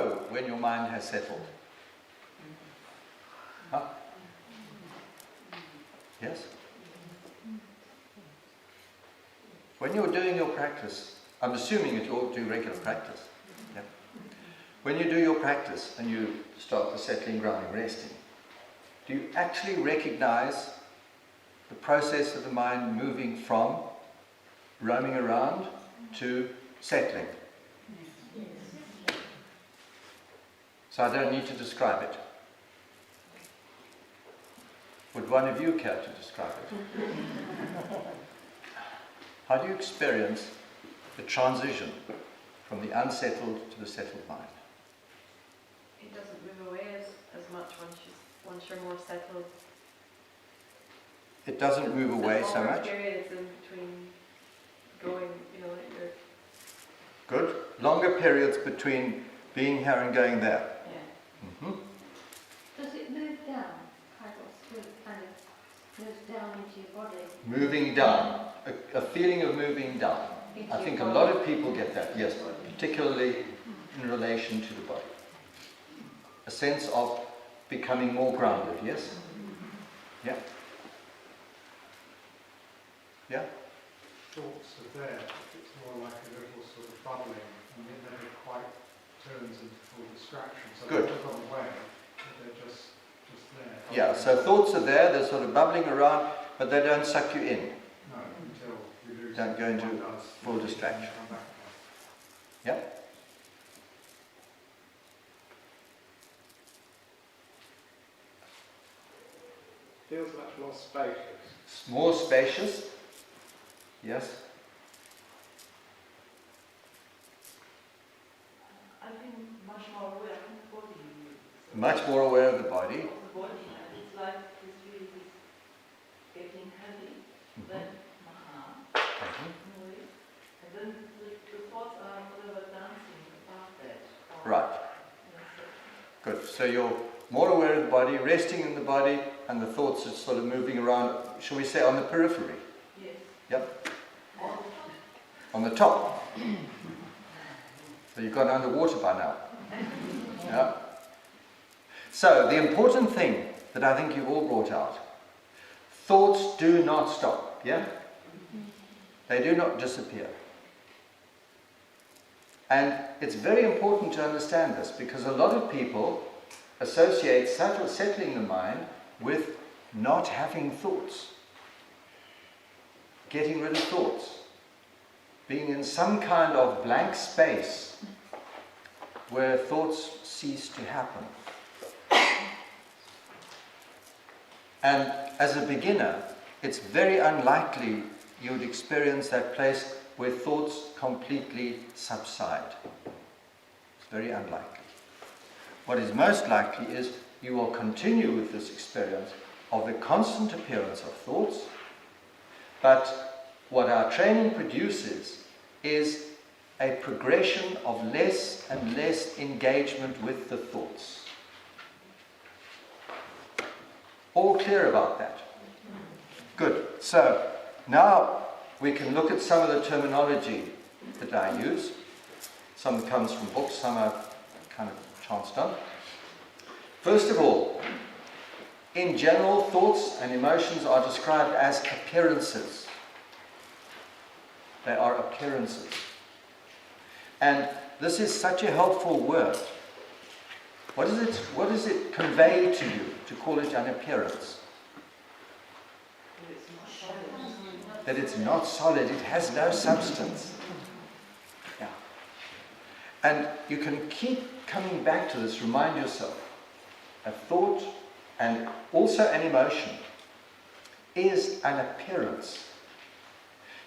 know when your mind has settled? Huh? Yes? When you're doing your practice, I'm assuming that you all do regular practice. Yeah? When you do your practice and you start the settling, grounding, resting, do you actually recognize the process of the mind moving from roaming around to settling? So I don't need to describe it. Would one of you care to describe it? How do you experience the transition from the unsettled to the settled mind? It doesn't move away as much once you're more settled. It doesn't move away so much? Periods in between going, you're... Good. Longer periods between being here and going there. Yeah. Mm-hmm. Does it move down? Kind of moves down into your body? Moving down. A feeling of moving down. I think a lot of people get that, yes, particularly in relation to the body. A sense of becoming more grounded, yes? Yeah? Yeah? Thoughts are there, it's more like a little sort of bubbling, and it never quite turns into full distraction. So Good. they've gone away, but they're just there. Yeah, so thoughts are there, they're sort of bubbling around, but they don't suck you in. No, until you lose. Don't go into full distraction. Yeah? Feels much more spacious. More spacious. Yes? I think much more aware of the body. Much more aware of the body. Of the body, and it's like this really is getting heavy. Mm-hmm. Then, and then the thoughts are whatever dancing above that. Right. Good. So you're more aware of the body, resting in the body, and the thoughts are sort of moving around, shall we say, on the periphery? Yes. Yep. On the top. So you've gone underwater by now. Yeah. So the important thing that I think you've all brought out, thoughts do not stop. Yeah? They do not disappear. And it's very important to understand this, because a lot of people associate settling the mind with not having thoughts, getting rid of thoughts, being in some kind of blank space where thoughts cease to happen. And as a beginner, it's very unlikely you would experience that place where thoughts completely subside. It's very unlikely. What is most likely is you will continue with this experience of the constant appearance of thoughts, but what our training produces is a progression of less and less engagement with the thoughts. All clear about that? Good. So now we can look at some of the terminology that I use. Some comes from books, some I've kind of chanced on. First of all, in general, thoughts and emotions are described as appearances. They are appearances. And this is such a helpful word. What does it convey to you to call it an appearance? That it's not solid, it has no substance. Yeah. And you can keep coming back to this, remind yourself. A thought and also an emotion is an appearance.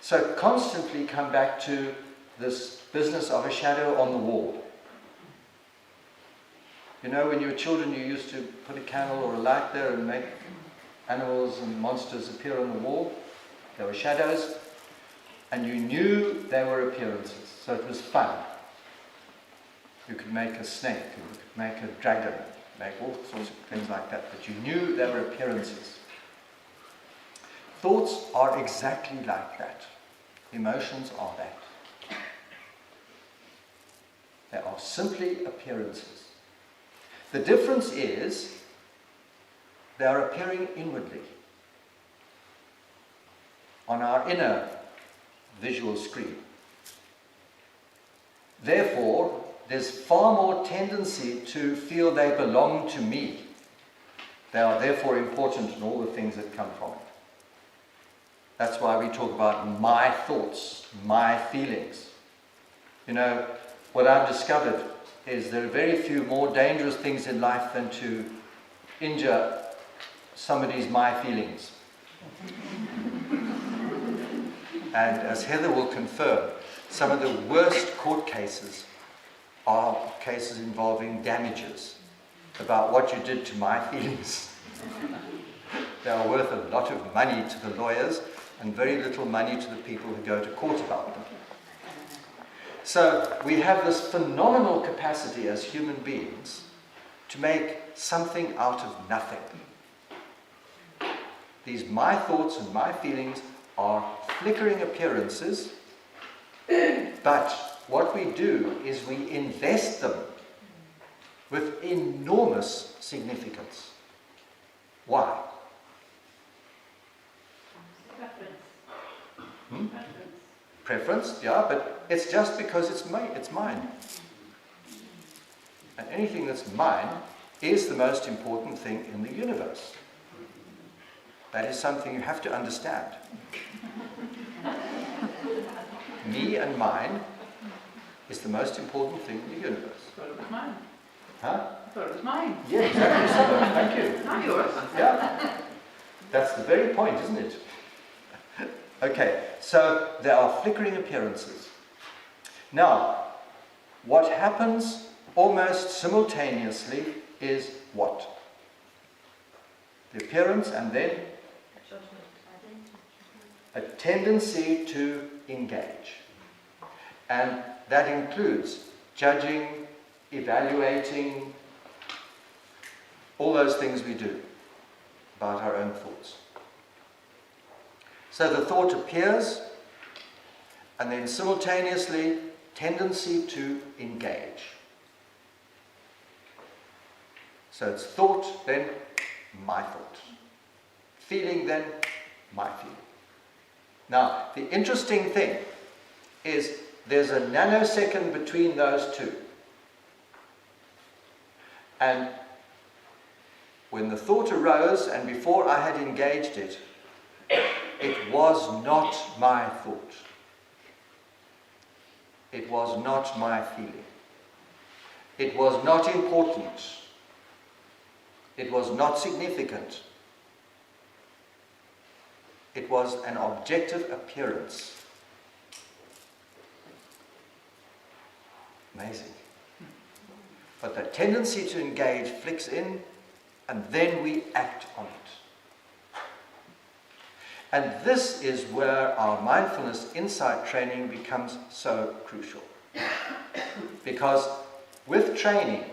So constantly come back to this business of a shadow on the wall. You know, when you were children, you used to put a candle or a light there and make animals and monsters appear on the wall. There were shadows, and you knew they were appearances, so it was fun. You could make a snake, and you could make a dragon, make all sorts of things like that, but you knew they were appearances. Thoughts are exactly like that. Emotions are that. They are simply appearances. The difference is they are appearing inwardly on our inner visual screen. Therefore, there's far more tendency to feel they belong to me. They are therefore important in all the things that come from it. That's why we talk about my thoughts, my feelings. You know, what I've discovered is there are very few more dangerous things in life than to injure somebody's my feelings. And as Heather will confirm, some of the worst court cases are cases involving damages about what you did to my feelings. They are worth a lot of money to the lawyers and very little money to the people who go to court about them. So we have this phenomenal capacity as human beings to make something out of nothing. These my thoughts and my feelings are flickering appearances, but what we do is we invest them with enormous significance. Why? Preference. Preference, yeah, but it's just because it's mine. And anything that's mine is the most important thing in the universe. That is something you have to understand. Me and mine is the most important thing in the universe. I thought it was mine. Huh? I thought it was mine. Yeah, exactly so. Thank you. Not yours. Yeah. That's the very point, isn't it? Okay, so there are flickering appearances. Now, what happens almost simultaneously is what? The appearance and then a tendency to engage. And that includes judging, evaluating, all those things we do about our own thoughts. So the thought appears, and then simultaneously, tendency to engage. So it's thought, then my thought. Feeling, then my feeling. Now, the interesting thing is there's a nanosecond between those two. And when the thought arose, and before I had engaged it, it was not my thought. It was not my feeling. It was not important. It was not significant. It was an objective appearance. Amazing. But the tendency to engage flicks in, and then we act on it. And this is where our mindfulness insight training becomes so crucial. Because with training,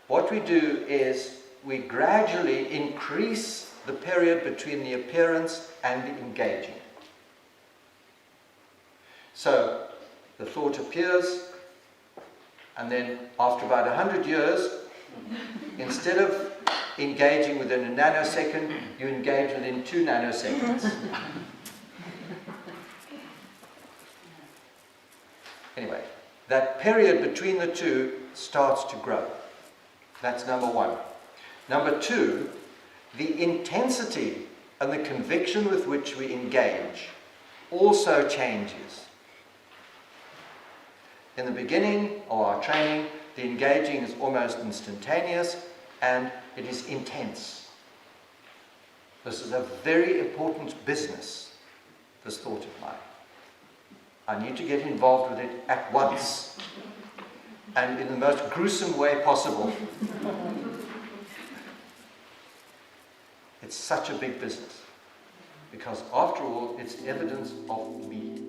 what we do is we gradually increase the period between the appearance and the engaging. So the thought appears, and then after about 100 years, instead of engaging within a nanosecond, you engage within 2 nanoseconds. Anyway, that period between the two starts to grow. That's number one. Number two, the intensity and the conviction with which we engage also changes. In the beginning of our training, the engaging is almost instantaneous and it is intense. This is a very important business, this thought of mine. I need to get involved with it at once and in the most gruesome way possible. It's such a big business because after all, it's evidence of me.